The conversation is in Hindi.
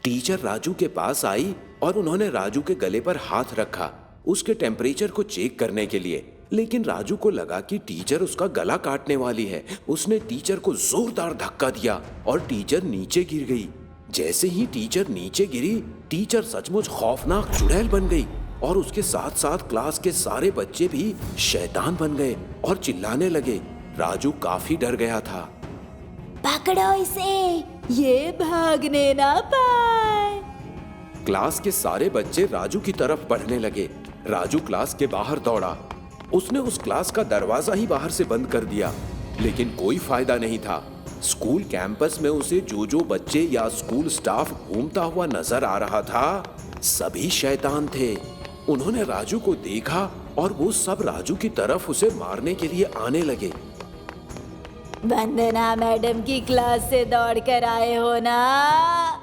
टीचर राजू के पास आई और उन्होंने राजू के गले पर हाथ रखा उसके टेम्परेचर को चेक करने के लिए। लेकिन राजू को लगा कि टीचर उसका गला काटने वाली है। उसने टीचर को जोरदार धक्का दिया और टीचर नीचे गिर गई। जैसे ही टीचर नीचे गिरी, टीचर सचमुच खौफनाक चुड़ैल बन गई और उसके साथ साथ क्लास के सारे बच्चे भी शैतान बन गए और चिल्लाने लगे। राजू काफी डर गया था। पकड़ो इसे, ये भागने ना पाए। क्लास के सारे बच्चे राजू की तरफ बढ़ने लगे। राजू क्लास के बाहर दौड़ा। उसने उस क्लास का दरवाजा ही बाहर से बंद कर दिया, लेकिन कोई फायदा नहीं था। स्कूल कैंपस में उसे जो बच्चे या स्कूल स्टाफ घूमता हुआ नजर आ रहा था, सभी शैतान थे। उन्होंने राजू को देखा और वो सब राजू की तरफ उसे मारने के लिए आने लगे। वंदना मैडम की क्लास से दौड़ कर आए हो ना?